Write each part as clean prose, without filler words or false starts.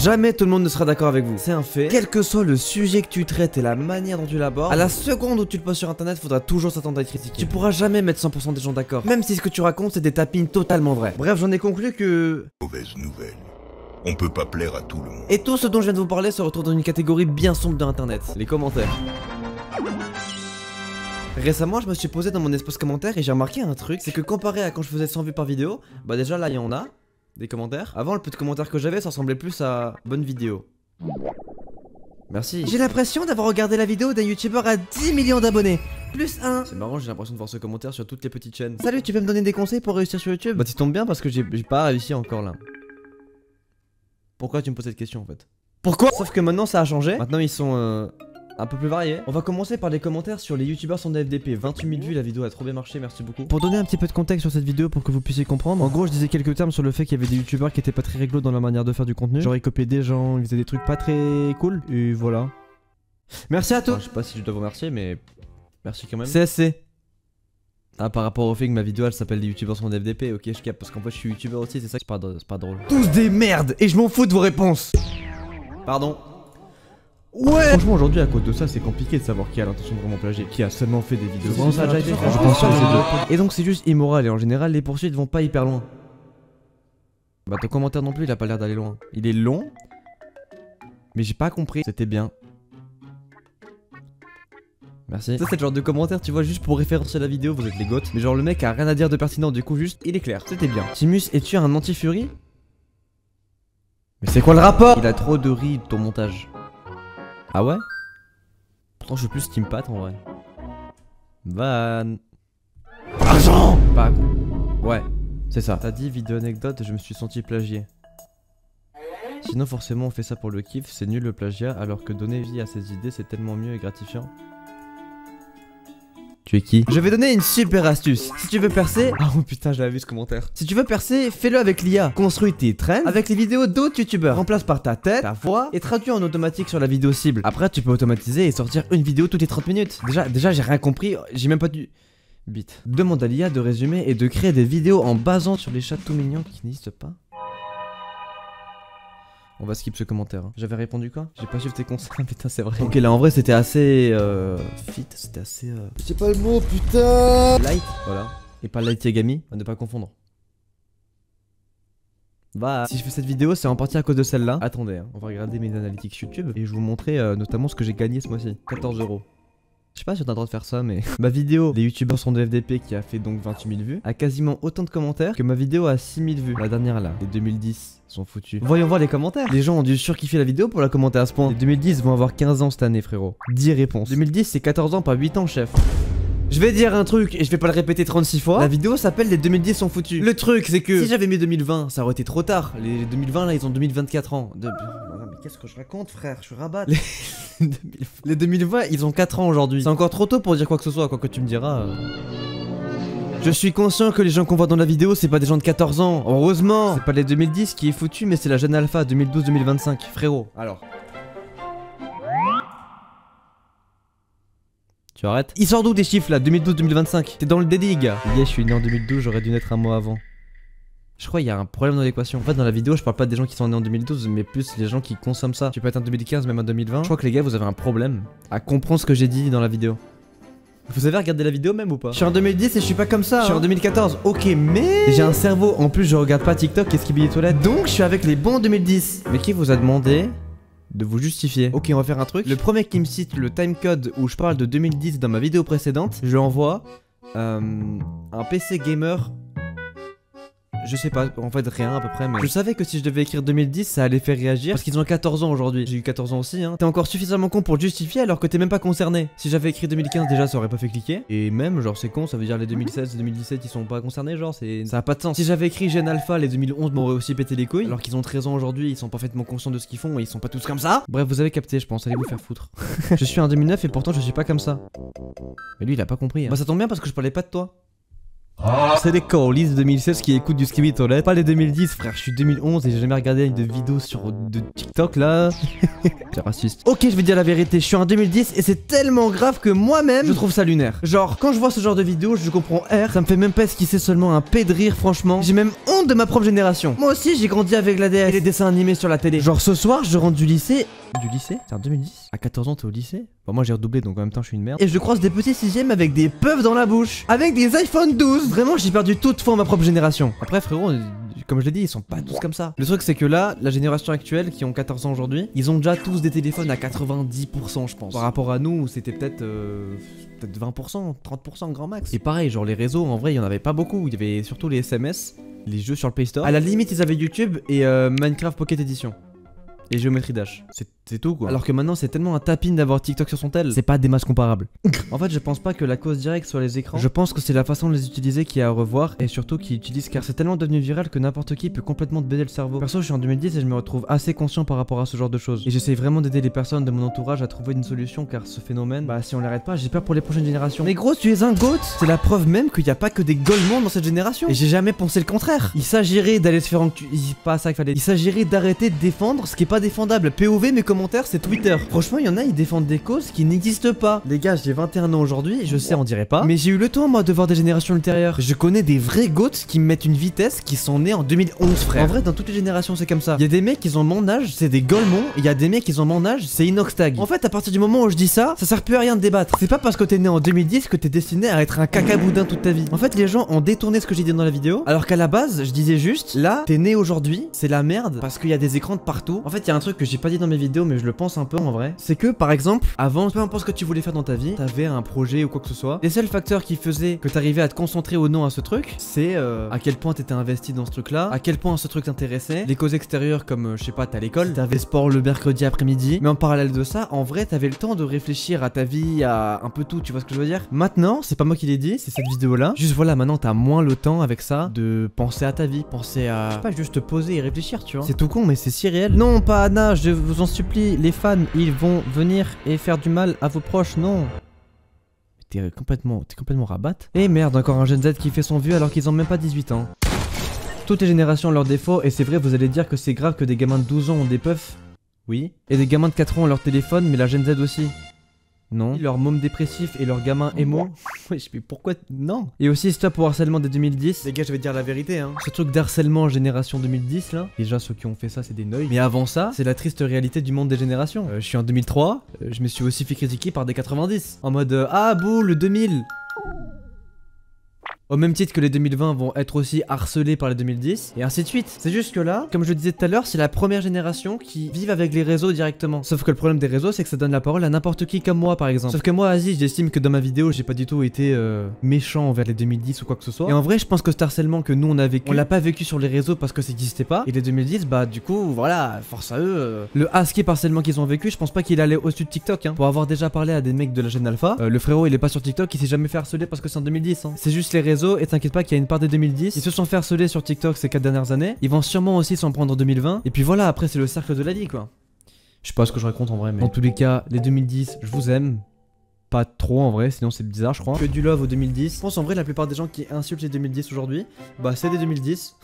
Jamais tout le monde ne sera d'accord avec vous. C'est un fait. Quel que soit le sujet que tu traites et la manière dont tu l'abordes, à la seconde où tu le postes sur internet, faudra toujours s'attendre à être critiqué. Tu pourras jamais mettre 100% des gens d'accord. Même si ce que tu racontes c'est des tapines totalement vraies. Bref, j'en ai conclu que... Mauvaise nouvelle. On peut pas plaire à tout le monde. Et tout ce dont je viens de vous parler se retrouve dans une catégorie bien sombre de internet. Les commentaires. Récemment, je me suis posé dans mon espace commentaire et j'ai remarqué un truc, c'est que comparé à quand je faisais 100 vues par vidéo, bah déjà là il y en a, des commentaires. Avant, le peu de commentaires que j'avais, ça ressemblait plus à bonne vidéo. Merci. J'ai l'impression d'avoir regardé la vidéo d'un youtubeur à 10 millions d'abonnés. Plus 1. C'est marrant, j'ai l'impression de voir ce commentaire sur toutes les petites chaînes. Salut, tu peux me donner des conseils pour réussir sur YouTube? Bah tu tombes bien parce que j'ai pas réussi encore là. Pourquoi tu me poses cette question en fait? Pourquoi? Sauf que maintenant ça a changé. Maintenant ils sont un peu plus variés. On va commencer par les commentaires sur les youtubeurs sans FDP. 28 000 vues, la vidéo a trop bien marché, merci beaucoup. Pour donner un petit peu de contexte sur cette vidéo pour que vous puissiez comprendre, en gros je disais quelques termes sur le fait qu'il y avait des youtubeurs qui étaient pas très réglo dans la manière de faire du contenu. Genre ils copiaient des gens, ils faisaient des trucs pas très cool. Et voilà. Merci à tous. Enfin, je sais pas si je dois vous remercier mais merci quand même. CSC. Ah, par rapport au fait que ma vidéo elle s'appelle les youtubeurs sans FDP, ok je capte parce qu'en fait je suis youtubeur aussi, c'est ça, c'est pas drôle. Tous des merdes et je m'en fous de vos réponses. Pardon. Ouais. Franchement aujourd'hui à cause de ça c'est compliqué de savoir qui a l'intention de vraiment plagier, qui a seulement fait des vidéos. Bon, ça a déjà été fait, je pense sur les deux. Et donc c'est juste immoral et en général les poursuites vont pas hyper loin. Bah ton commentaire non plus il a pas l'air d'aller loin. Il est long, mais j'ai pas compris. C'était bien. Merci. Ça c'est le genre de commentaire tu vois juste pour référencer la vidéo, vous êtes les goths. Mais genre le mec a rien à dire de pertinent du coup juste il est clair. C'était bien. Timus, es-tu un anti-fury? Mais c'est quoi le rapport? Il a trop de riz ton montage. Ah ouais? Pourtant je suis plus Team Pat en vrai. Van. Argent! Pas. Ouais, c'est ça. T'as dit vidéo anecdote, je me suis senti plagié. Sinon forcément on fait ça pour le kiff, c'est nul le plagiat, alors que donner vie à ses idées c'est tellement mieux et gratifiant. Tu es qui? Je vais donner une super astuce. Si tu veux percer... Ah oh putain, j'avais vu ce commentaire. Si tu veux percer, fais-le avec l'IA. Construis tes trends avec les vidéos d'autres youtubeurs. Remplace par ta tête, ta voix et traduis en automatique sur la vidéo cible. Après, tu peux automatiser et sortir une vidéo toutes les 30 minutes. Déjà j'ai rien compris. J'ai même pas dû... Bite. Demande à l'IA de résumer et de créer des vidéos en basant sur les chats tout mignons qui n'existent pas. On va skip ce commentaire. Hein. J'avais répondu quoi? J'ai pas suivi tes conseils. Putain, c'est vrai. Ok, là en vrai, c'était assez. Fit, c'était assez. C'est pas le mot, putain! Light, voilà. Et pas Light Yagami, à ne pas confondre. Bah, si je fais cette vidéo, c'est en partie à cause de celle-là. Attendez, hein. On va regarder mes analytics YouTube et je vais vous montrer notamment ce que j'ai gagné ce mois-ci. 14 €. Je sais pas si on a le droit de faire ça, mais ma vidéo, les youtubeurs sont de FDP qui a fait donc 28 000 vues, a quasiment autant de commentaires que ma vidéo a 6 000 vues. La dernière là, les 2010 sont foutus. Voyons voir les commentaires. Les gens ont dû surkiffer la vidéo pour la commenter à ce point. Les 2010 vont avoir 15 ans cette année, frérot. 10 réponses. 2010 c'est 14 ans, pas 8 ans, chef. Je vais dire un truc et je vais pas le répéter 36 fois. La vidéo s'appelle les 2010 sont foutus. Le truc c'est que si j'avais mis 2020, ça aurait été trop tard. Les 2020 là, ils ont 2024 ans. Mais qu'est-ce que je raconte, frère? Je suis rabat. Les 2020, ils ont 4 ans aujourd'hui. C'est encore trop tôt pour dire quoi que ce soit, quoi que tu me diras. Je suis conscient que les gens qu'on voit dans la vidéo, c'est pas des gens de 14 ans. Heureusement. C'est pas les 2010 qui est foutu, mais c'est la jeune alpha 2012-2025. Frérot, alors. Tu arrêtes? Il sort d'où des chiffres là? 2012-2025. T'es dans le dédit, gars. Je suis né en 2012, j'aurais dû naître un mois avant. Je crois qu'il y a un problème dans l'équation. En fait, dans la vidéo, je parle pas des gens qui sont nés en 2012, mais plus les gens qui consomment ça. Tu peux être en 2015, même en 2020. Je crois que les gars, vous avez un problème à comprendre ce que j'ai dit dans la vidéo. Vous avez regardé la vidéo même ou pas? Je suis en 2010 et je suis pas comme ça. Je suis en 2014. Ok, mais j'ai un cerveau. En plus, je regarde pas TikTok et Skibidi Toilette. Donc, je suis avec les bons 2010. Mais qui vous a demandé de vous justifier? Ok, on va faire un truc. Le premier qui me cite le timecode où je parle de 2010 dans ma vidéo précédente, je lui envoie un PC gamer. Je sais pas, en fait rien à peu près, mais je savais que si je devais écrire 2010 ça allait faire réagir parce qu'ils ont 14 ans aujourd'hui. J'ai eu 14 ans aussi hein. T'es encore suffisamment con pour le justifier alors que t'es même pas concerné. Si j'avais écrit 2015 déjà ça aurait pas fait cliquer. Et même genre c'est con, ça veut dire les 2016 et 2017 ils sont pas concernés, genre c'est... Ça a pas de sens. Si j'avais écrit Gen Alpha, les 2011 m'auraient aussi pété les couilles. Alors qu'ils ont 13 ans aujourd'hui, ils sont parfaitement conscients de ce qu'ils font et ils sont pas tous comme ça. Bref, vous avez capté je pense, allez vous faire foutre. Je suis en 2009 et pourtant je suis pas comme ça. Mais lui il a pas compris hein. Bah ça tombe bien parce que je parlais pas de toi. C'est les colis de 2016 qui écoutent du Skibidi Toilet. Pas les 2010, frère. Je suis 2011 et j'ai jamais regardé de vidéos sur de TikTok là. C'est raciste. Ok, je vais dire la vérité. Je suis en 2010 et c'est tellement grave que moi-même je trouve ça lunaire. Genre, quand je vois ce genre de vidéos, je comprends R. Ça me fait même pas esquisser seulement un P de rire, franchement. J'ai même honte de ma propre génération. Moi aussi, j'ai grandi avec la DS et les dessins animés sur la télé. Genre, ce soir, je rentre du lycée. Du lycée? C'est en 2010? À 14 ans, t'es au lycée? Bon, moi j'ai redoublé donc en même temps je suis une merde. Et je croise des petits 6ème avec des puffs dans la bouche. Avec des iPhone 12. Vraiment, j'ai perdu toute foi en ma propre génération. Après, frérot, comme je l'ai dit, ils sont pas tous comme ça. Le truc, c'est que là, la génération actuelle qui ont 14 ans aujourd'hui, ils ont déjà tous des téléphones à 90%, je pense. Par rapport à nous, c'était peut-être 20%, 30% grand max. Et pareil, genre les réseaux, en vrai, il y en avait pas beaucoup. Il y avait surtout les SMS, les jeux sur le Play Store. À la limite, ils avaient YouTube et Minecraft Pocket Edition. Et Géométrie Dash. C'est tout quoi. Alors que maintenant c'est tellement un tapin d'avoir TikTok sur son tel. C'est pas des masses comparables. En fait je pense pas que la cause directe soit les écrans. Je pense que c'est la façon de les utiliser qui est à revoir. Et surtout qui utilisent car c'est tellement devenu viral que n'importe qui peut complètement te baiser le cerveau. Perso je suis en 2010 et je me retrouve assez conscient par rapport à ce genre de choses. Et j'essaie vraiment d'aider les personnes de mon entourage à trouver une solution car ce phénomène, bah si on l'arrête pas j'ai peur pour les prochaines générations. Mais gros tu es un goat. C'est la preuve même qu'il n'y a pas que des golemons dans cette génération. Et j'ai jamais pensé le contraire. Il s'agirait d'aller se faire pas ça qu'il fallait. Il s'agirait d'arrêter de défendre ce qui est pas défendable. POV mes commentaires c'est Twitter. Franchement, il y en a, ils défendent des causes qui n'existent pas. Les gars, j'ai 21 ans aujourd'hui, je sais, on dirait pas. Mais j'ai eu le temps, moi, de voir des générations ultérieures. Je connais des vrais goats qui me mettent une vitesse qui sont nés en 2011, frère. En vrai, dans toutes les générations, c'est comme ça. Il y a des mecs qui ont mon âge, c'est des golemons. Et il y a des mecs qui ont mon âge, c'est Inoxtag. En fait, à partir du moment où je dis ça, ça sert plus à rien de débattre. C'est pas parce que t'es né en 2010 que t'es destiné à être un cacaboudin toute ta vie. En fait, les gens ont détourné ce que j'ai dit dans la vidéo. Alors qu'à la base, je disais juste, là, t'es né aujourd'hui, c'est la merde parce qu'il y a des écrans de partout. En fait, il y a un truc que j'ai pas dit dans mes vidéos, mais je le pense un peu en vrai. C'est que par exemple, avant, peu importe ce que tu voulais faire dans ta vie, t'avais un projet ou quoi que ce soit. Les seuls facteurs qui faisaient que t'arrivais à te concentrer ou non à ce truc, c'est à quel point t'étais investi dans ce truc là, à quel point ce truc t'intéressait, les causes extérieures comme je sais pas, t'as l'école, t'avais sport le mercredi après-midi. Mais en parallèle de ça, en vrai, t'avais le temps de réfléchir à ta vie, à un peu tout, tu vois ce que je veux dire. Maintenant, c'est pas moi qui l'ai dit, c'est cette vidéo là. Juste voilà, maintenant t'as moins le temps avec ça de penser à ta vie, penser à, je sais pas, juste te poser et réfléchir, tu vois. C'est tout con, mais c'est si réel. Non, pas Anna, je vous en supplie, les fans, ils vont venir et faire du mal à vos proches, non. T'es complètement rabat. Et merde, encore un Gen Z qui fait son vieux alors qu'ils ont même pas 18 ans. Toutes les générations ont leurs défauts et c'est vrai, vous allez dire que c'est grave que des gamins de 12 ans ont des puffs. Oui. Et des gamins de 4 ans ont leur téléphone, mais la Gen Z aussi. Non. Leur môme dépressif et leur gamin émo. Wesh, mais pourquoi non. Et aussi stop au harcèlement des 2010. Les gars, je vais te dire la vérité, hein. Ce truc d'harcèlement génération 2010 là. Déjà, ceux qui ont fait ça, c'est des neuils. Mais avant ça, c'est la triste réalité du monde des générations. Je suis en 2003. Je me suis aussi fait critiquer par des 90. En mode ah bouh, le 2000. Au même titre que les 2020 vont être aussi harcelés par les 2010, et ainsi de suite. C'est juste que là, comme je le disais tout à l'heure, c'est la première génération qui vit avec les réseaux directement. Sauf que le problème des réseaux, c'est que ça donne la parole à n'importe qui comme moi, par exemple. Sauf que moi, Aziz, j'estime que dans ma vidéo, j'ai pas du tout été méchant envers les 2010 ou quoi que ce soit. Et en vrai, je pense que cet harcèlement que nous, on a vécu, on l'a pas vécu sur les réseaux parce que ça n'existait pas. Et les 2010, bah du coup, voilà, force à eux. Le skip harcèlement qu'ils ont vécu, je pense pas qu'il allait au-dessus de TikTok, hein. Pour avoir déjà parlé à des mecs de la chaîne Alpha, le frérot, il est pas sur TikTok, il s'est jamais fait harceler parce que c'est en 2010, hein. C'est juste les réseaux, et t'inquiète pas qu'il y a une part des 2010, ils se sont fait harceler sur TikTok ces 4 dernières années, ils vont sûrement aussi s'en prendre en 2020, et puis voilà, après c'est le cercle de la vie quoi. Je sais pas ce que je raconte en vrai, mais dans tous les cas, les 2010, je vous aime. Pas trop en vrai, sinon c'est bizarre je crois. Que du love aux 2010. Je pense en vrai la plupart des gens qui insultent les 2010 aujourd'hui, bah c'est des 2010.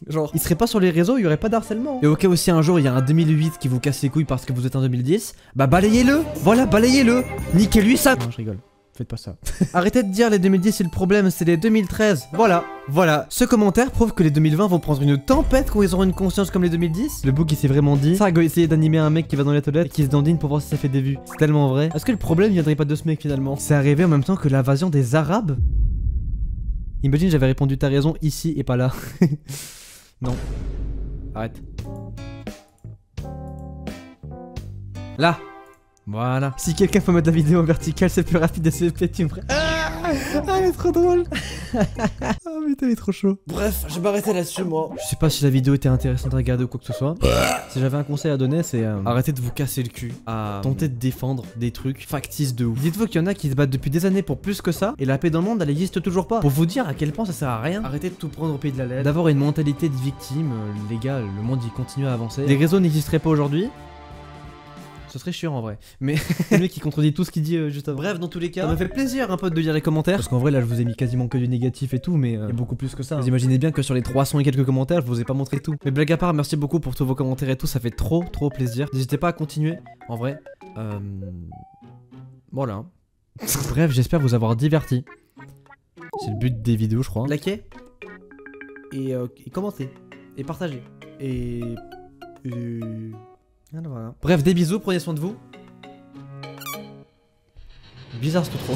Genre, ils seraient pas sur les réseaux, il y aurait pas d'harcèlement. Et au cas où si un jour il y a un 2008 qui vous casse les couilles parce que vous êtes un 2010, bah balayez-le. Voilà, balayez-le. Niquez-lui ça. Non, je rigole. Faites pas ça. Arrêtez de dire les 2010 c'est le problème, c'est les 2013. Voilà. Ce commentaire prouve que les 2020 vont prendre une tempête quand ils auront une conscience comme les 2010. Le bouc il s'est vraiment dit. Ça a essayé d'animer un mec qui va dans les toilettes et qui se dandine pour voir si ça fait des vues. C'est tellement vrai. Est-ce que le problème viendrait pas de ce mec finalement? C'est arrivé en même temps que l'invasion des Arabes. Imagine j'avais répondu t'as raison ici et pas là. Non. Arrête. Là. Voilà. Si quelqu'un peut mettre la vidéo en verticale, c'est plus rapide de se péter, tu me ferais. Ah, elle est trop drôle. Oh putain, il est trop chaud. Bref, je vais m'arrêter là-dessus, moi. Je sais pas si la vidéo était intéressante à regarder ou quoi que ce soit. Si j'avais un conseil à donner, c'est arrêtez de vous casser le cul à tenter de défendre des trucs factices de ouf. Dites-vous qu'il y en a qui se battent depuis des années pour plus que ça, et la paix dans le monde, elle existe toujours pas. Pour vous dire à quel point ça sert à rien. Arrêtez de tout prendre au pied de la lettre, d'avoir une mentalité de victime. Les gars, le monde il continue à avancer. Les réseaux n'existeraient pas aujourd'hui. ce serait chiant en vrai. Mais c'est le mec qui contredit tout ce qu'il dit juste avant. Bref, dans tous les cas, ça m'a fait plaisir un peu de lire les commentaires. Parce qu'en vrai, là, je vous ai mis quasiment que du négatif et tout, mais il y a beaucoup plus que ça. Vous imaginez bien que sur les 300 et quelques commentaires, je vous ai pas montré tout. Mais blague à part, merci beaucoup pour tous vos commentaires et tout, ça fait trop plaisir. N'hésitez pas à continuer, en vrai. Voilà. Bref, j'espère vous avoir diverti. C'est le but des vidéos, je crois. Likez et commentez et partagez et voilà. Bref, des bisous, prenez soin de vous. Bizarre, c'est trop.